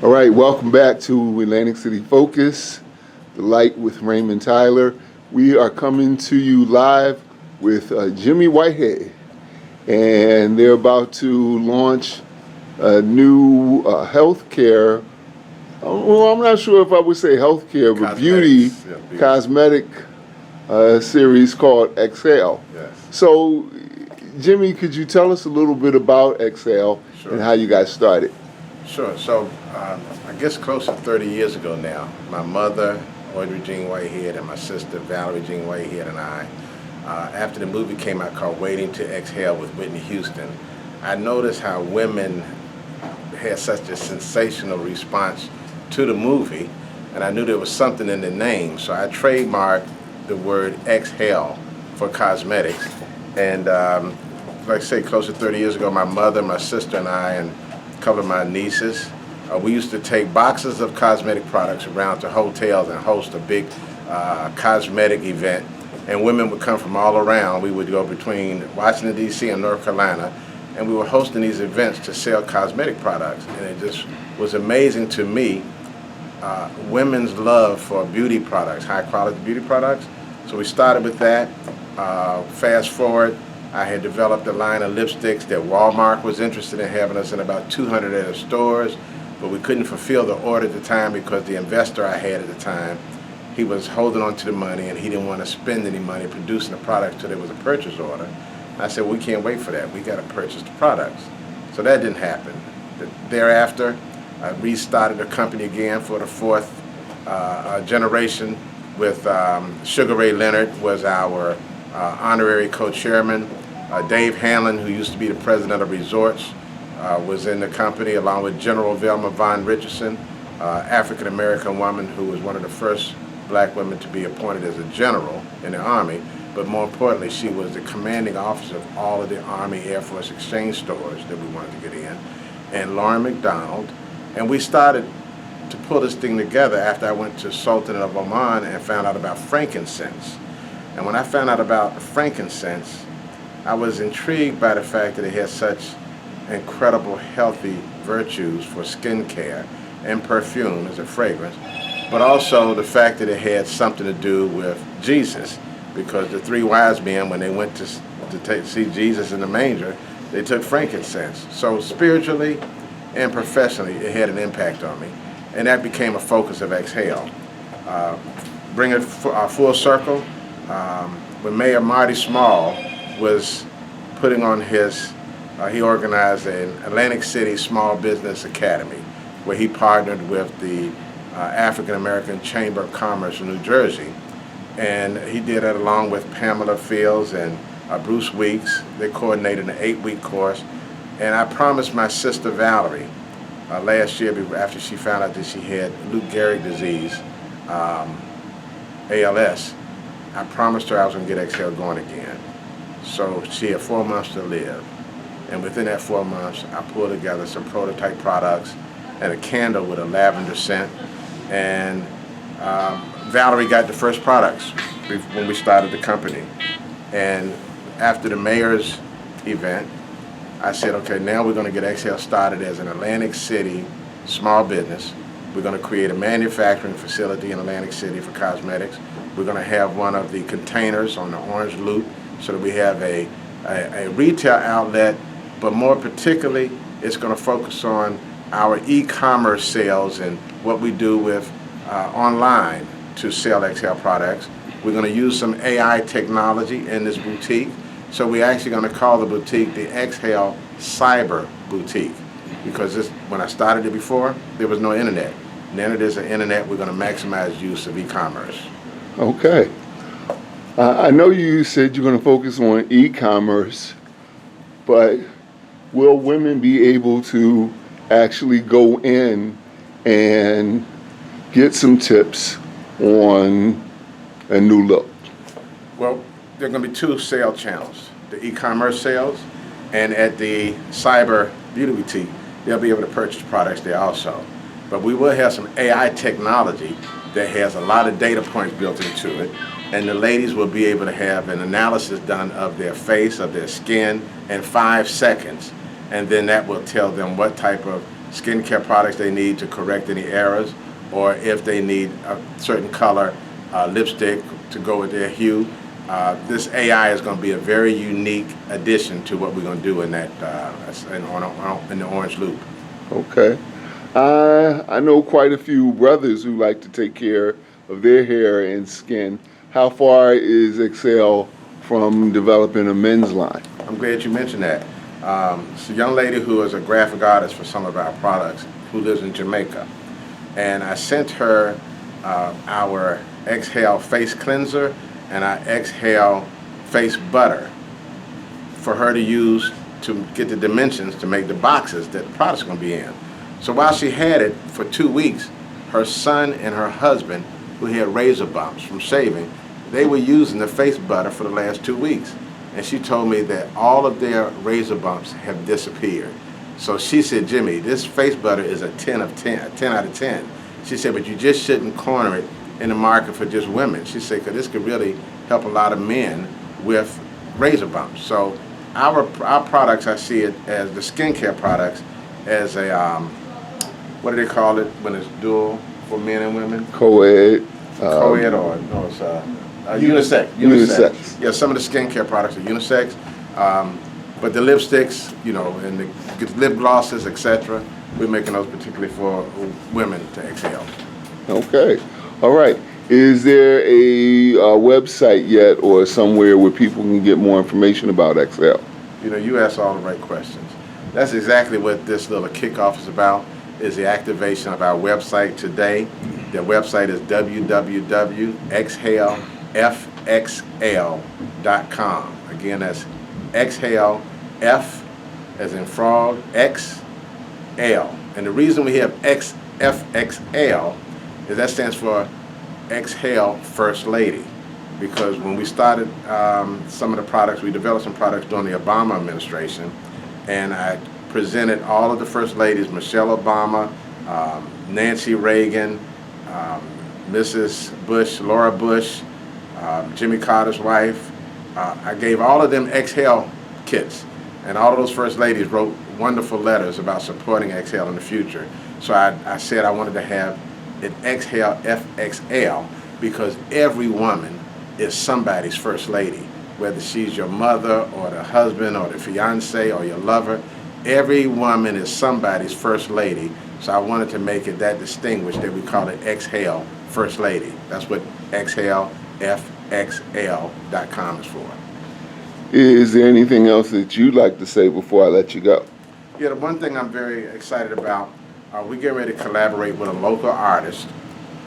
All right, welcome back to Atlantic City Focus, The Light with Raymond Tyler. We are coming to you live with Jimmy Whitehead, and they're about to launch a new healthcare. Well, I'm not sure if I would say healthcare, but beauty cosmetic series called Exhale. Yes. So, Jimmy, could you tell us a little bit about Exhale and how you got started? Sure. So, I guess close to 30 years ago now, my mother, Audrey Jean Whitehead, and my sister, Valerie Jean Whitehead, and I, after the movie came out called Waiting to Exhale with Whitney Houston, I noticed how women had such a sensational response to the movie, and I knew there was something in the name, so I trademarked the word Exhale for cosmetics. And like I say, close to 30 years ago, my mother, my sister, and I, and a couple of my nieces, we used to take boxes of cosmetic products around to hotels and host a big cosmetic event. And women would come from all around. We would go between Washington, D.C. and North Carolina, and we were hosting these events to sell cosmetic products. And it just was amazing to me, women's love for beauty products, high quality beauty products. So we started with that. Fast forward, I had developed a line of lipsticks that Walmart was interested in having us in about 200 of their stores, but we couldn't fulfill the order at the time because the investor I had at the time, he was holding on to the money and he didn't want to spend any money producing the product until there was a purchase order. I said, we can't wait for that. We got to purchase the products. So that didn't happen. Thereafter, I restarted the company again for the fourth generation with Sugar Ray Leonard was our honorary co-chairman. Dave Hanlon, who used to be the president of resorts, was in the company along with General Velma Von Richardson, African-American woman who was one of the first black women to be appointed as a general in the Army. But more importantly, she was the commanding officer of all of the Army Air Force exchange stores that we wanted to get in, and Lauren McDonald. And we started to pull this thing together after I went to Sultan of Oman and found out about frankincense. And when I found out about frankincense, I was intrigued by the fact that it had such incredible healthy virtues for skin care and perfume as a fragrance, but also the fact that it had something to do with Jesus, because the three wise men, when they went to see Jesus in the manger, they took frankincense. So spiritually and professionally, it had an impact on me, and that became a focus of Exhale. Bring it full circle, when Mayor Marty Small was putting on his, he organized an Atlantic City Small Business Academy, where he partnered with the African American Chamber of Commerce in New Jersey. And he did it along with Pamela Fields and Bruce Weeks. They coordinated an 8-week course. And I promised my sister Valerie last year, after she found out that she had Lou Gehrig disease, ALS, I promised her I was going to get Exhale going again. So she had 4 months to live. And within that 4 months, I pulled together some prototype products and a candle with a lavender scent. And Valerie got the first products when we started the company. And after the mayor's event, I said, okay, now we're going to get Exhale started as an Atlantic City small business. We're going to create a manufacturing facility in Atlantic City for cosmetics. We're going to have one of the containers on the Orange Loop so that we have a retail outlet, but more particularly, it's going to focus on our e-commerce sales and what we do with online to sell Exhale products. We're going to use some AI technology in this boutique. So we're actually going to call the boutique the Exhale Cyber Boutique, because when I started it before, there was no internet. Now that there's an internet, we're going to maximize use of e-commerce. Okay. I know you said you're going to focus on e-commerce, but will women be able to actually go in and get some tips on a new look? Well, there are going to be 2 sale channels, the e-commerce sales, and at the Cyber Beauty Boutique, they'll be able to purchase products there also. But we will have some AI technology that has a lot of data points built into it, and the ladies will be able to have an analysis done of their face, of their skin, in 5 seconds, and then that will tell them what type of skincare products they need to correct any errors, or if they need a certain color lipstick to go with their hue. This AI is going to be a very unique addition to what we're going to do in that in the Orange Loop. Okay. I know quite a few brothers who like to take care of their hair and skin. How far is Excel from developing a men's line? I'm glad you mentioned that. It's a young lady who is a graphic artist for some of our products who lives in Jamaica. And I sent her our Exhale face cleanser and our Exhale face butter for her to use to get the dimensions to make the boxes that the product's going to be in. So while she had it for 2 weeks, her son and her husband, who had razor bumps from shaving, they were using the face butter for the last 2 weeks. And she told me that all of their razor bumps have disappeared. So she said, Jimmy, this face butter is a 10 out of 10. She said, but you just shouldn't corner it in the market for just women. She said, because this could really help a lot of men with razor bumps. So our products, I see it as the skincare products, as a, what do they call it when it's dual for men and women? Co-ed. Co-ed or no, it's unisex. Unisex. Yeah, some of the skincare products are unisex, but the lipsticks, you know, and the lip glosses, etc., we're making those particularly for women to exhale. Okay. All right. Is there a website yet or somewhere where people can get more information about Excel? You know, you asked all the right questions. That's exactly what this little kickoff is about, is the activation of our website today. The website is www.exhalefxl.com. Again, that's exhale, F as in frog, X, L. And the reason we have XFXL is that stands for Exhale First Lady. Because when we started some of the products, we developed some products during the Obama administration, and I presented all of the First Ladies, Michelle Obama, Nancy Reagan, Mrs. Bush, Laura Bush, Jimmy Carter's wife. I gave all of them Exhale kits, and all of those First Ladies wrote wonderful letters about supporting Exhale in the future. So I said I wanted to have an Exhale FXL because every woman is somebody's First Lady, whether she's your mother or the husband or the fiance or your lover. Every woman is somebody's First Lady, so I wanted to make it that distinguished that we call it Exhale First Lady. That's what exhalefxl.com is for. Is there anything else that you'd like to say before I let you go? Yeah, the one thing I'm very excited about, we're getting ready to collaborate with a local artist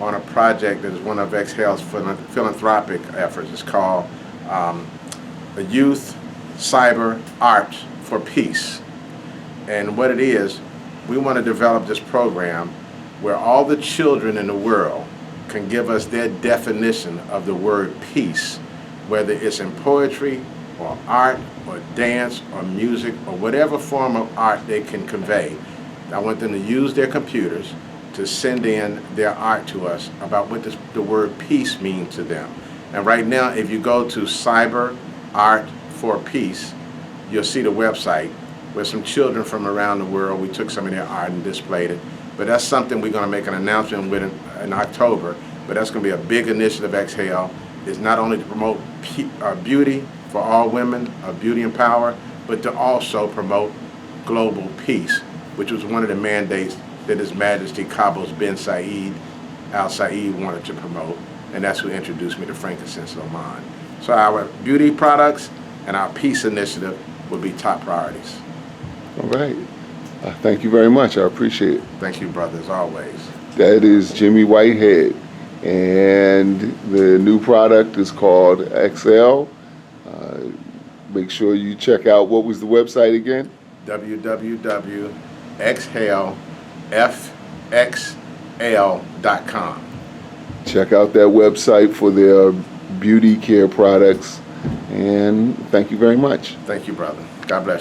on a project that is one of Exhale's philanthropic efforts. It's called the Youth Cyber Art for Peace. And what it is, we want to develop this program where all the children in the world can give us their definition of the word peace, whether it's in poetry or art or dance or music or whatever form of art they can convey. I want them to use their computers to send in their art to us about what the word peace means to them. And right now, if you go to Cyber Art for Peace, you'll see the website where some children from around the world, we took some of their art and displayed it. But that's something we're going to make an announcement with in October. But that's going to be a big initiative, Exhale. It's not only to promote beauty for all women, beauty and power, but to also promote global peace, which was one of the mandates that His Majesty Qaboos bin Saeed Al Saeed wanted to promote, and that's who introduced me to frankincense in Oman. So our beauty products and our peace initiative will be top priorities. All right. Thank you very much. I appreciate it. Thank you, brother, as always. That is Jimmy Whitehead, and the new product is called XL. Make sure you check out, what was the website again? www.exhalefxl.com. Check out that website for their beauty care products, and thank you very much. Thank you, brother. God bless you.